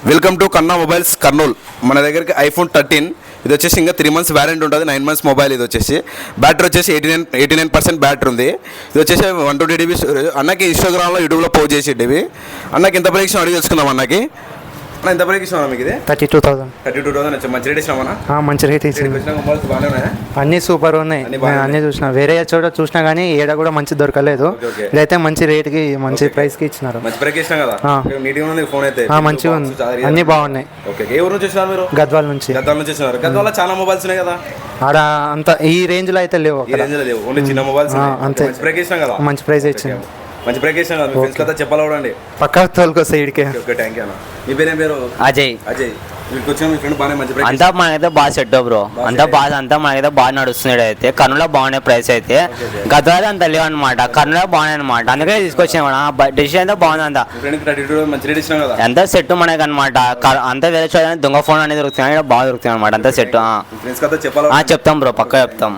Welcome to కన్నా mobiles Kurnool. మన దగ్గరికి ఐఫోన్ 13 ఇది వచ్చేసి ఇంకా 3 months వ్యారంటీ ఉంటుంది. 9 months మొబైల్. ఇది వచ్చేసి బ్యాటరీ వచ్చేసి 89% బ్యాటరీ ఉంది. ఇది వచ్చేసి 120 GB స్టోరేజ్. అన్నకి ఇన్స్టాగ్రామ్లో యూట్యూబ్లో పోస్ట్ చేసేది ఇవి. అన్నకి ఎంత ప్రైస్ అడిగి తెలుసుకుందాం. అన్నకి అన్న ఎంత ప్రైస్ ఇచ్చినా మీకు ఇది? 32,000 వచ్చి మంచి రేట్ ఇచ్చినామన్నా? మంచి రేట్ ఇచ్చింది. మొబైల్స్ బాగానే ఉన్నాయా? అన్ని సూపర్ ఉన్నాయి. అన్ని చూసినా వేరే చోట చూసినా కానీ ఏడ కూడా మంచి దొరకలేదు. ఇదైతే మంచి రేట్కి మంచి ప్రైస్కి ఇచ్చినారు. మంచి ప్రైస్ ఇచ్చినా కదా? నీట్గా ఉంది ఫోన్ అయితే. మంచిగా ఉంది. అన్ని బాగున్నాయి. ఓకే. ఏ ఊరు నుంచి వచ్చినారు మీరు? గద్వాల నుంచి. గద్వాల నుంచి వచ్చినారు. గద్వాల చాలా మొబైల్స్ ఉన్నాయి కదా? ఆడ అంత ఈ రేంజ్లో అయితే లేవు. లేవు, ఓన్లీ చిన్న మొబైల్స్. అంతే. మంచి ప్రైస్ ఇచ్చినా కదా? మంచి ప్రైస్ ఇచ్చింది. మంచి ప్రైస్ ఇచ్చినా కదా? మీ ఫ్రెండ్స్ కదా చెప్పాలి కూడా పక్కా తోలుకొస్తే ఇడికే. ఓకే, థ్యాంక్ యూ అన్న. మీ పేరు ఏం పేరు? అజయ్. అజయ్, వీళ్ళకి వచ్చిన మీ ఫ్రెండ్ బాగానే మంచి ప్రైస్. అంతా మనకైతే బాగా సెట్ బ్రో. అంతా మనకైతే బాగా నడుస్తున్నాడు. అయితే కర్నూలులో బాగున్నాయి ప్రైస్ అయితే. గద్వాల అంత లేవు అనమాట. కర్నూలులో బాగున్నాయి అనమాట. అందుకే తీసుకొచ్చాను. డిసిషన్ అయితే బాగుంది. అంతా మంచి రేట్ ఇచ్చినా కదా? ఎంత సెట్ మనకి అనమాట. అంతా వేరే చోట దొంగ ఫోన్ అనేది దొరుకుతుంది, బాగా దొరుకుతుంది అనమాట. అంతా సెట్. ఫ్రెండ్స్ కదా చెప్పాలి. చెప్తాం బ్రో, పక్కా చెప్తాం.